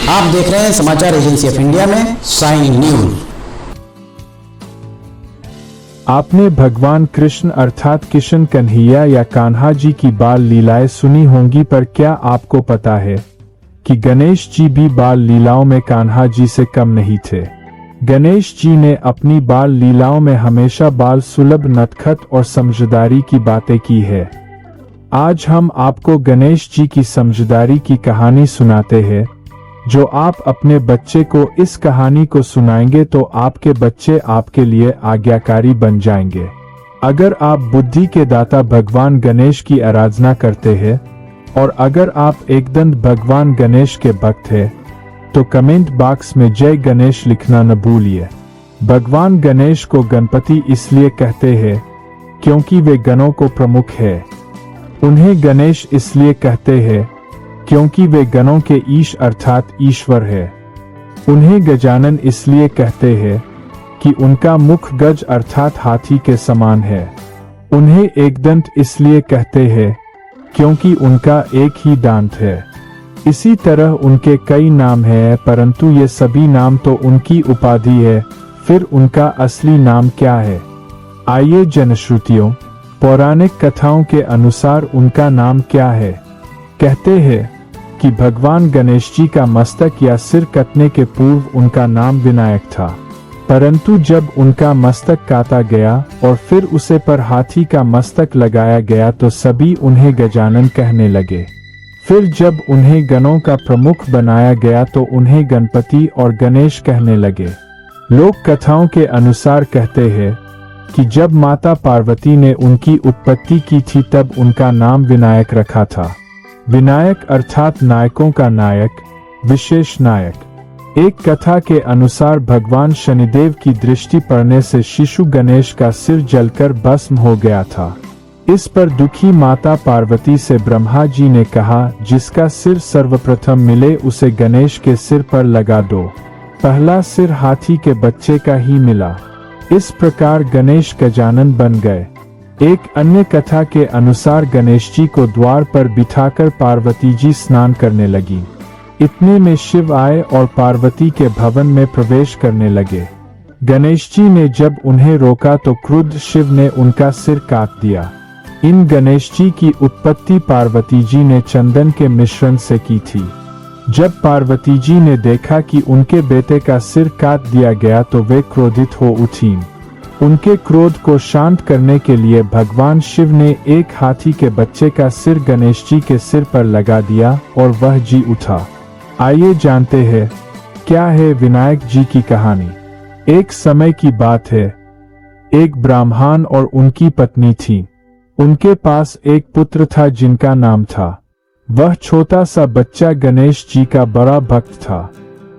आप देख रहे हैं समाचार एजेंसी ऑफ इंडिया में साइन न्यूज। आपने भगवान कृष्ण अर्थात किशन कन्हैया या कान्हा जी की बाल लीलाएं सुनी होंगी, पर क्या आपको पता है कि गणेश जी भी बाल लीलाओं में कान्हा जी से कम नहीं थे। गणेश जी ने अपनी बाल लीलाओं में हमेशा बाल सुलभ, नटखट और समझदारी की बातें की है। आज हम आपको गणेश जी की समझदारी की कहानी सुनाते हैं। जो आप अपने बच्चे को इस कहानी को सुनाएंगे तो आपके बच्चे आपके लिए आज्ञाकारी बन जाएंगे। अगर आप बुद्धि के दाता भगवान गणेश की आराधना करते हैं और अगर आप एकदंत भगवान गणेश के भक्त हैं तो कमेंट बॉक्स में जय गणेश लिखना न भूलिए। भगवान गणेश को गणपति इसलिए कहते हैं क्योंकि वे गणों को प्रमुख है। उन्हें गणेश इसलिए कहते हैं क्योंकि वे गणों के ईश अर्थात ईश्वर है। उन्हें गजानन इसलिए कहते हैं कि उनका मुख गज अर्थात हाथी के समान है। उन्हें एकदंत इसलिए कहते हैं क्योंकि उनका एक ही दांत है। इसी तरह उनके कई नाम हैं, परंतु ये सभी नाम तो उनकी उपाधि है। फिर उनका असली नाम क्या है? आइए जनश्रुतियों, पौराणिक कथाओं के अनुसार उनका नाम क्या है। कहते हैं कि भगवान गणेश जी का मस्तक या सिर कटने के पूर्व उनका नाम विनायक था, परंतु जब उनका मस्तक काटा गया और फिर उसे पर हाथी का मस्तक लगाया गया तो सभी उन्हें गजानन कहने लगे। फिर जब उन्हें गणों का प्रमुख बनाया गया तो उन्हें गणपति और गणेश कहने लगे। लोक कथाओं के अनुसार कहते हैं कि जब माता पार्वती ने उनकी उत्पत्ति की थी तब उनका नाम विनायक रखा था। विनायक अर्थात नायकों का नायक, विशेष नायक। एक कथा के अनुसार भगवान शनिदेव की दृष्टि पड़ने से शिशु गणेश का सिर जलकर भस्म हो गया था। इस पर दुखी माता पार्वती से ब्रह्मा जी ने कहा, जिसका सिर सर्वप्रथम मिले उसे गणेश के सिर पर लगा दो। पहला सिर हाथी के बच्चे का ही मिला। इस प्रकार गणेश गजानन बन गए। एक अन्य कथा के अनुसार गणेश जी को द्वार पर बिठाकर पार्वती जी स्नान करने लगी। इतने में शिव आए और पार्वती के भवन में प्रवेश करने लगे। गणेश जी ने जब उन्हें रोका तो क्रुद्ध शिव ने उनका सिर काट दिया। इन गणेश जी की उत्पत्ति पार्वती जी ने चंदन के मिश्रण से की थी। जब पार्वती जी ने देखा कि उनके बेटे का सिर काट दिया गया तो वे क्रोधित हो उठीं। उनके क्रोध को शांत करने के लिए भगवान शिव ने एक हाथी के बच्चे का सिर गणेश जी के सिर पर लगा दिया और वह जी उठा। आइए जानते हैं क्या है विनायक जी की कहानी। एक समय की बात है, एक ब्राह्मण और उनकी पत्नी थी। उनके पास एक पुत्र था जिनका नाम था। वह छोटा सा बच्चा गणेश जी का बड़ा भक्त था।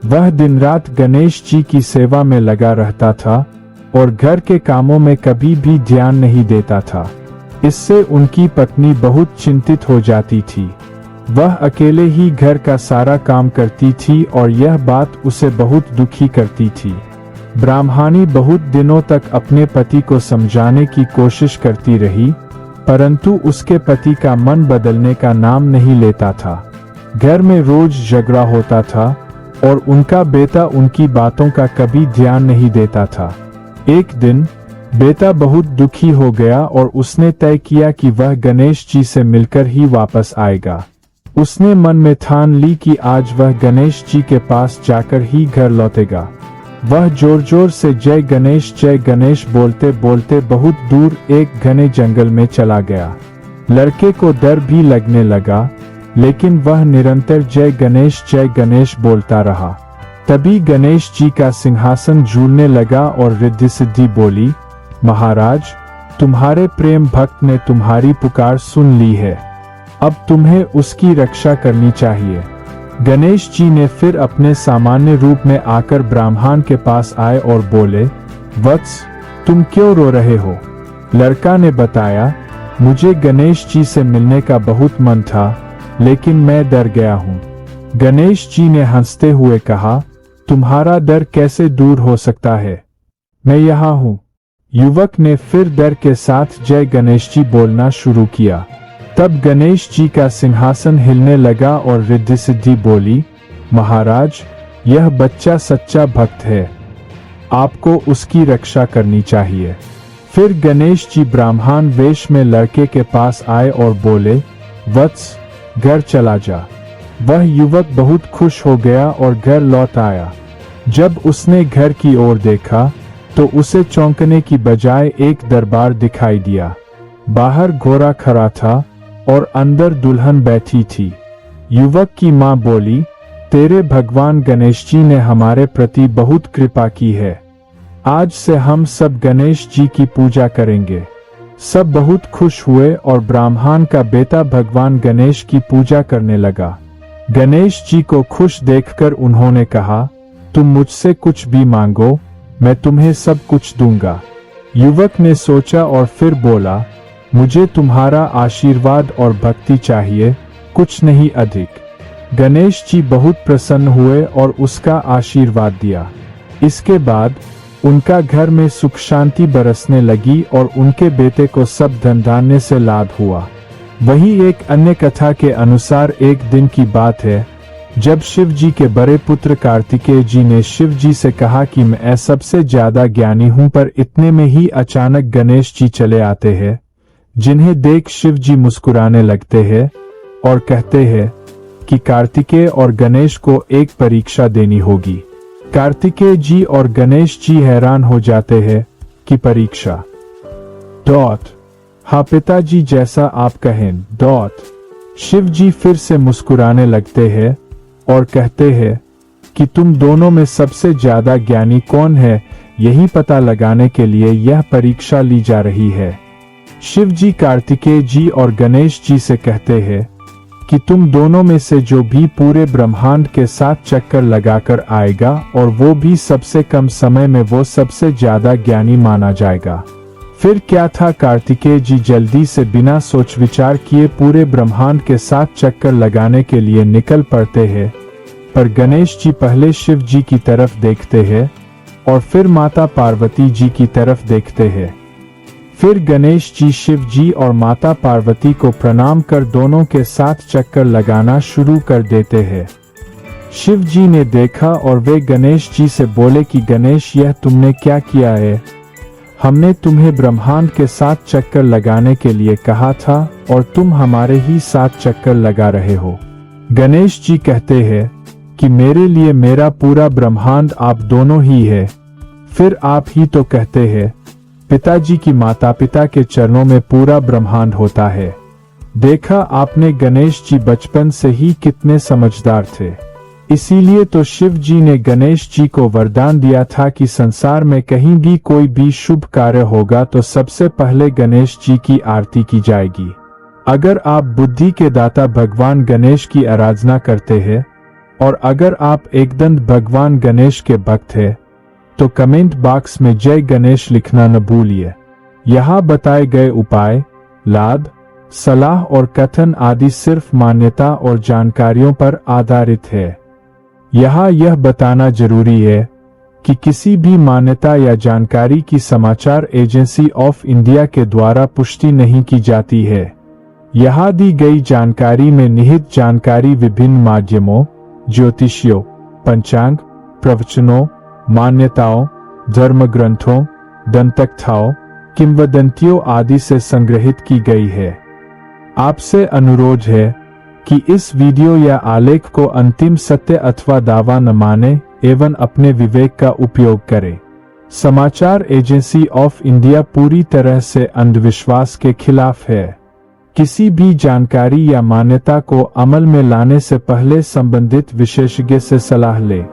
वह दिन रात गणेश जी की सेवा में लगा रहता था और घर के कामों में कभी भी ध्यान नहीं देता था। इससे उनकी पत्नी बहुत चिंतित हो जाती थी। वह अकेले ही घर का सारा काम करती थी और यह बात उसे बहुत दुखी करती थी। ब्राह्मणी बहुत दिनों तक अपने पति को समझाने की कोशिश करती रही, परंतु उसके पति का मन बदलने का नाम नहीं लेता था। घर में रोज झगड़ा होता था और उनका बेटा उनकी बातों का कभी ध्यान नहीं देता था। एक दिन बेटा बहुत दुखी हो गया और उसने तय किया कि वह गणेश जी से मिलकर ही वापस आएगा। उसने मन में ठान ली कि आज वह गणेश जी के पास जाकर ही घर लौटेगा। वह जोर जोर से जय गणेश बोलते बोलते बहुत दूर एक घने जंगल में चला गया। लड़के को डर भी लगने लगा, लेकिन वह निरंतर जय गणेश बोलता रहा। तभी गणेश जी का सिंहासन झूलने लगा और रिद्धि सिद्धि बोली, महाराज, तुम्हारे प्रेम भक्त ने तुम्हारी पुकार सुन ली है। अब तुम्हें उसकी रक्षा करनी चाहिए। गणेश जी ने फिर अपने सामान्य रूप में आकर ब्राह्मण के पास आए और बोले, वत्स, तुम क्यों रो रहे हो? लड़का ने बताया, मुझे गणेश जी से मिलने का बहुत मन था, लेकिन मैं डर गया हूँ। गणेश जी ने हंसते हुए कहा, तुम्हारा डर कैसे दूर हो सकता है? मैं यहाँ हूँ। युवक ने फिर डर के साथ जय गणेश जी बोलना शुरू किया। तब गणेश जी का सिंहासन हिलने लगा और रिद्धि सिद्धि बोली, महाराज, यह बच्चा सच्चा भक्त है, आपको उसकी रक्षा करनी चाहिए। फिर गणेश जी ब्राह्मण वेश में लड़के के पास आए और बोले, वत्स, घर चला जा। वह युवक बहुत खुश हो गया और घर लौट आया। जब उसने घर की ओर देखा तो उसे चौंकने की बजाय एक दरबार दिखाई दिया। बाहर घोड़ा खड़ा था और अंदर दुल्हन बैठी थी। युवक की मां बोली, तेरे भगवान गणेश जी ने हमारे प्रति बहुत कृपा की है, आज से हम सब गणेश जी की पूजा करेंगे। सब बहुत खुश हुए और ब्राह्मण का बेटा भगवान गणेश की पूजा करने लगा। गणेश जी को खुश देखकर उन्होंने कहा, तुम मुझसे कुछ भी मांगो, मैं तुम्हें सब कुछ दूंगा। युवक ने सोचा और फिर बोला, मुझे तुम्हारा आशीर्वाद और भक्ति चाहिए, कुछ नहीं अधिक। गणेश जी बहुत प्रसन्न हुए और उसका आशीर्वाद दिया। इसके बाद उनका घर में सुख शांति बरसने लगी और उनके बेटे को सब धन धान्य से लाभ हुआ। वही एक अन्य कथा के अनुसार एक दिन की बात है, जब शिव जी के बड़े पुत्र कार्तिकेय जी ने शिव जी से कहा कि मैं सबसे ज्यादा ज्ञानी हूं, पर इतने में ही अचानक गणेश जी चले आते हैं, जिन्हें देख शिव जी मुस्कुराने लगते हैं और कहते हैं कि कार्तिकेय और गणेश को एक परीक्षा देनी होगी। कार्तिकेय जी और गणेश जी हैरान हो जाते हैं कि परीक्षा? हाँ पिताजी, जैसा आप कहें। शिव जी फिर से मुस्कुराने लगते हैं और कहते हैं कि तुम दोनों में सबसे ज्यादा ज्ञानी कौन है, यही पता लगाने के लिए यह परीक्षा ली जा रही है। शिव जी कार्तिकेय जी और गणेश जी से कहते हैं कि तुम दोनों में से जो भी पूरे ब्रह्मांड के साथ चक्कर लगाकर आएगा और वो भी सबसे कम समय में, वो सबसे ज्यादा ज्ञानी माना जाएगा। फिर क्या था, कार्तिकेय जी जल्दी से बिना सोच विचार किए पूरे ब्रह्मांड के साथ चक्कर लगाने के लिए निकल पड़ते हैं, पर गणेश जी पहले शिव जी की तरफ देखते हैं और फिर माता पार्वती जी की तरफ देखते हैं। फिर गणेश जी शिव जी और माता पार्वती को प्रणाम कर दोनों के साथ चक्कर लगाना शुरू कर देते हैं। शिव जी ने देखा और वे गणेश जी से बोले कि गणेश, यह तुमने क्या किया है? हमने तुम्हें ब्रह्मांड के साथ चक्कर लगाने के लिए कहा था और तुम हमारे ही साथ चक्कर लगा रहे हो। गणेश जी कहते हैं कि मेरे लिए मेरा पूरा ब्रह्मांड आप दोनों ही है। फिर आप ही तो कहते हैं पिताजी की माता पिता के चरणों में पूरा ब्रह्मांड होता है। देखा आपने, गणेश जी बचपन से ही कितने समझदार थे। इसीलिए तो शिव जी ने गणेश जी को वरदान दिया था कि संसार में कहीं भी कोई भी शुभ कार्य होगा तो सबसे पहले गणेश जी की आरती की जाएगी। अगर आप बुद्धि के दाता भगवान गणेश की आराधना करते हैं और अगर आप एकदम भगवान गणेश के भक्त हैं, तो कमेंट बॉक्स में जय गणेश लिखना न भूलिए। यहाँ बताए गए उपाय, लाभ, सलाह और कथन आदि सिर्फ मान्यता और जानकारियों पर आधारित है। यहाँ यह बताना जरूरी है कि किसी भी मान्यता या जानकारी की समाचार एजेंसी ऑफ इंडिया के द्वारा पुष्टि नहीं की जाती है। यहाँ दी गई जानकारी में निहित जानकारी विभिन्न माध्यमों, ज्योतिषियों, पंचांग, प्रवचनों, मान्यताओं, धर्म ग्रंथों, दंतकथाओं, किंवदंतियों आदि से संग्रहित की गई है। आपसे अनुरोध है कि इस वीडियो या आलेख को अंतिम सत्य अथवा दावा न माने एवं अपने विवेक का उपयोग करें। समाचार एजेंसी ऑफ इंडिया पूरी तरह से अंधविश्वास के खिलाफ है। किसी भी जानकारी या मान्यता को अमल में लाने से पहले संबंधित विशेषज्ञ से सलाह लें।